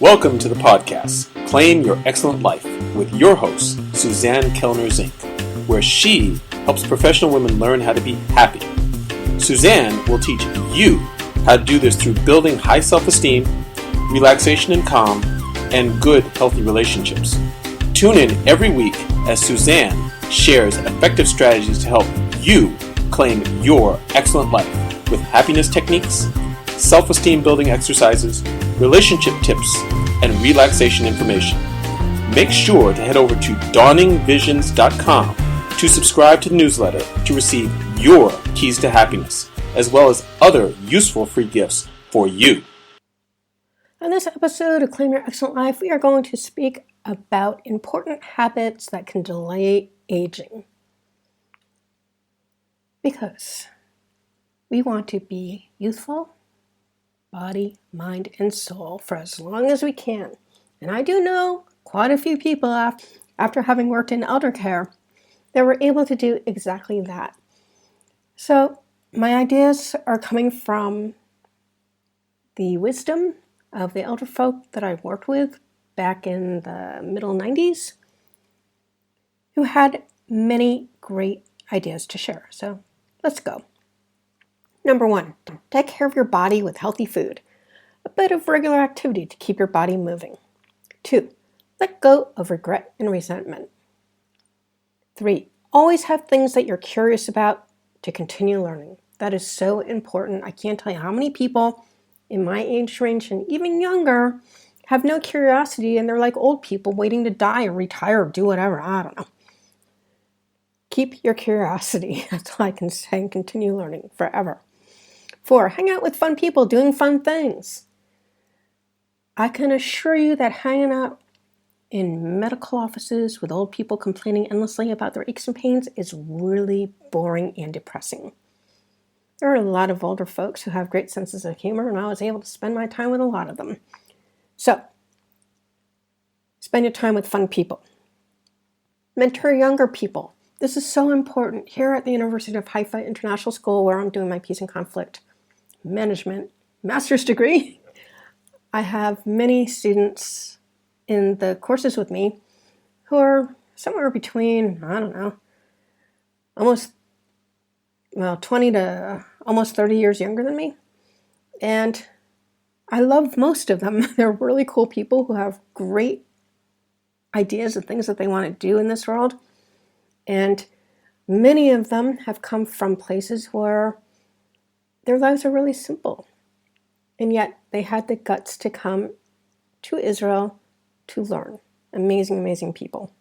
Welcome to the podcast, Claim Your Excellent Life, with your host, Suzanne Kellner-Zinck, where she helps professional women learn how to be happy. Suzanne will teach you how to do this through building high self-esteem, relaxation and calm, and good, healthy relationships. Tune in every week as Suzanne shares effective strategies to help you claim your excellent life with happiness techniques, self-esteem building exercises, relationship tips, and relaxation information. Make sure to head over to dawningvisions.com to subscribe to the newsletter to receive your keys to happiness, as well as other useful free gifts for you. On this episode of Claim Your Excellent Life, we are going to speak about important habits that can delay aging. Because we want to be youthful, body, mind, and soul for as long as we can. And I do know quite a few people after having worked in elder care that were able to do exactly that. So my ideas are coming from the wisdom of the elder folk that I worked with back in the middle 90s who had many great ideas to share. So let's go. Number 1, take care of your body with healthy food. A bit of regular activity to keep your body moving. 2, let go of regret and resentment. 3, always have things that you're curious about to continue learning. That is so important. I can't tell you how many people in my age range and even younger have no curiosity and they're like old people waiting to die or retire or do whatever. I don't know. Keep your curiosity. That's all I can say, and continue learning forever. 4, hang out with fun people doing fun things. I can assure you that hanging out in medical offices with old people complaining endlessly about their aches and pains is really boring and depressing. There are a lot of older folks who have great senses of humor, and I was able to spend my time with a lot of them. So, spend your time with fun people. Mentor younger people. This is so important. Here at the University of Haifa International School, where I'm doing my Peace and Conflict Management master's degree, I have many students in the courses with me who are somewhere between, 20 to almost 30 years younger than me. And I love most of them. They're really cool people who have great ideas and things that they want to do in this world. And many of them have come from places where their lives are really simple. And yet they had the guts to come to Israel to learn. Amazing, amazing people.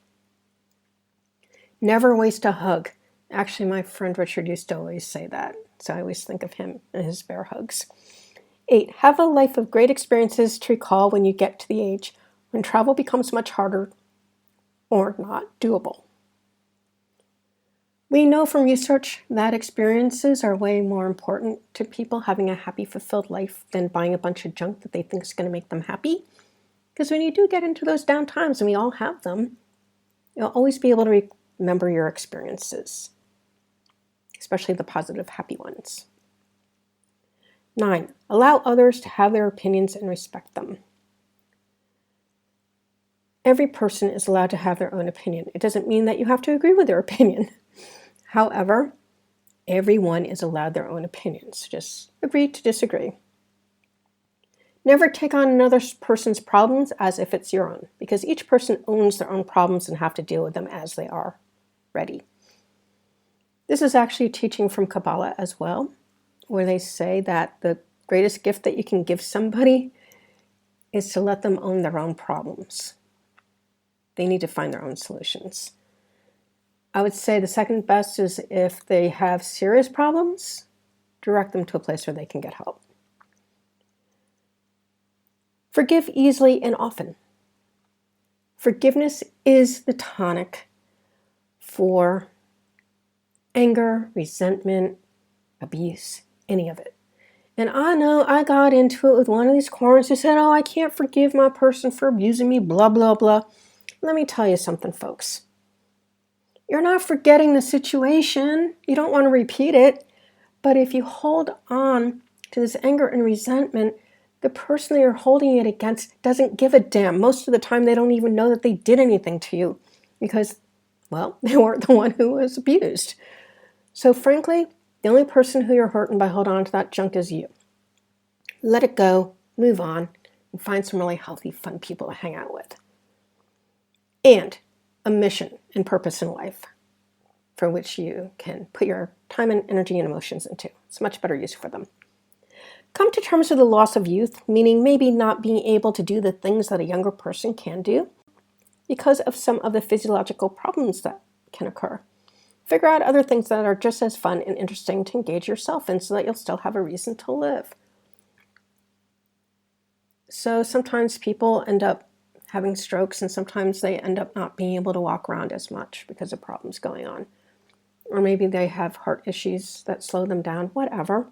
Never waste a hug. Actually, my friend Richard used to always say that. So I always think of him and his bear hugs. 8, have a life of great experiences to recall when you get to the age when travel becomes much harder or not doable. We know from research that experiences are way more important to people having a happy, fulfilled life than buying a bunch of junk that they think is going to make them happy. Because when you do get into those down times, and we all have them, you'll always be able to remember your experiences, especially the positive, happy ones. 9, allow others to have their opinions and respect them. Every person is allowed to have their own opinion. It doesn't mean that you have to agree with their opinion. However, everyone is allowed their own opinions. Just agree to disagree. Never take on another person's problems as if it's your own, because each person owns their own problems and have to deal with them as they are ready. This is actually a teaching from Kabbalah as well, where they say that the greatest gift that you can give somebody is to let them own their own problems. They need to find their own solutions. I would say the second best is if they have serious problems, direct them to a place where they can get help. Forgive easily and often. Forgiveness is the tonic for anger, resentment, abuse, any of it. And I know I got into it with one of these corners who said, I can't forgive my person for abusing me, blah, blah, blah. Let me tell you something, folks. You're not forgetting the situation. You don't want to repeat it. But if you hold on to this anger and resentment, the person that you're holding it against doesn't give a damn. Most of the time, they don't even know that they did anything to you because, well, they weren't the one who was abused. So frankly, the only person who you're hurting by holding on to that junk is you. Let it go, move on, and find some really healthy, fun people to hang out with. And a mission and purpose in life for which you can put your time and energy and emotions into. It's much better use for them. Come to terms with the loss of youth, meaning maybe not being able to do the things that a younger person can do because of some of the physiological problems that can occur. Figure out other things that are just as fun and interesting to engage yourself in so that you'll still have a reason to live. So sometimes people end up having strokes and sometimes they end up not being able to walk around as much because of problems going on. Or maybe they have heart issues that slow them down, whatever.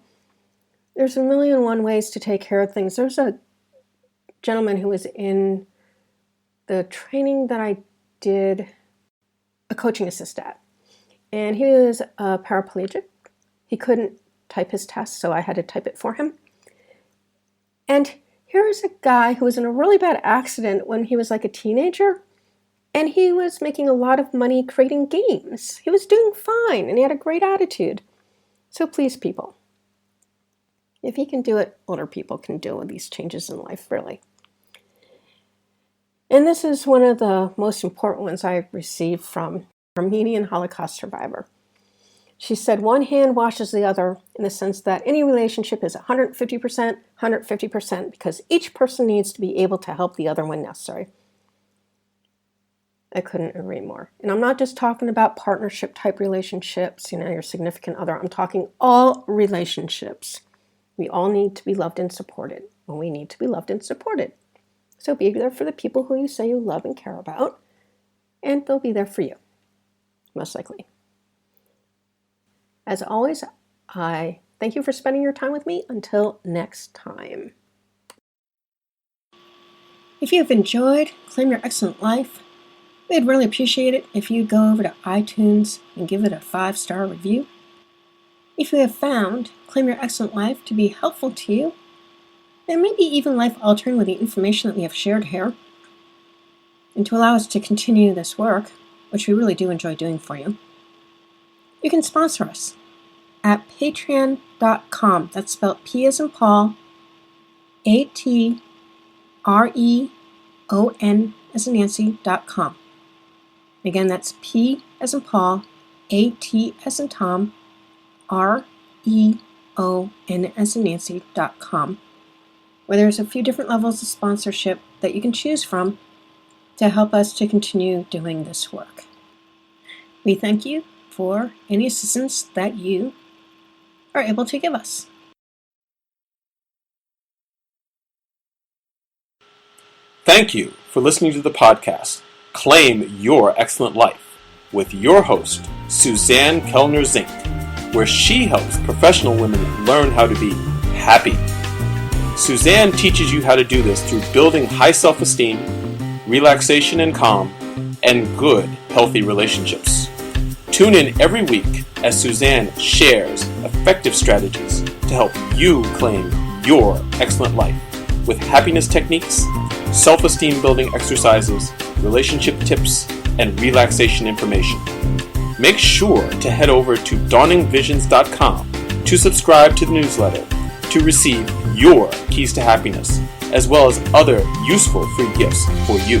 There's a million and one ways to take care of things. There's a gentleman who was in the training that I did a coaching assist at. And he was a paraplegic. He couldn't type his test, so I had to type it for him. And here's a guy who was in a really bad accident when he was like a teenager. And he was making a lot of money creating games. He was doing fine, and he had a great attitude. So please, people, if he can do it, older people can deal with these changes in life, really. And this is one of the most important ones I've received from an Armenian Holocaust survivor. She said, one hand washes the other in the sense that any relationship is 150%, 150%, because each person needs to be able to help the other when necessary. I couldn't agree more. And I'm not just talking about partnership type relationships, your significant other. I'm talking all relationships. We all need to be loved and supported, and we need to be loved and supported. So be there for the people who you say you love and care about, and they'll be there for you, most likely. As always, I thank you for spending your time with me. Until next time. If you have enjoyed Claim Your Excellent Life, we'd really appreciate it if you go over to iTunes and give it a 5-star review. If you have found Claim Your Excellent Life to be helpful to you, and maybe even life-altering with the information that we have shared here, and to allow us to continue this work, which we really do enjoy doing for you, you can sponsor us at patreon.com. That's spelled P as in Paul, A-T-R-E-O-N as in Nancy.com. Again, that's P as in Paul, A-T as in Tom, R-E-O-N as in Nancy.com, where there's a few different levels of sponsorship that you can choose from to help us to continue doing this work. We thank you for any assistance that you are able to give us. Thank you for listening to the podcast, Claim Your Excellent Life, with your host, Suzanne Kellner-Zinck, where she helps professional women learn how to be happy. Suzanne teaches you how to do this through building high self-esteem, relaxation and calm, and good, healthy relationships. Tune in every week as Suzanne shares effective strategies to help you claim your excellent life with happiness techniques, self-esteem building exercises, relationship tips, and relaxation information. Make sure to head over to dawningvisions.com to subscribe to the newsletter to receive your keys to happiness, as well as other useful free gifts for you.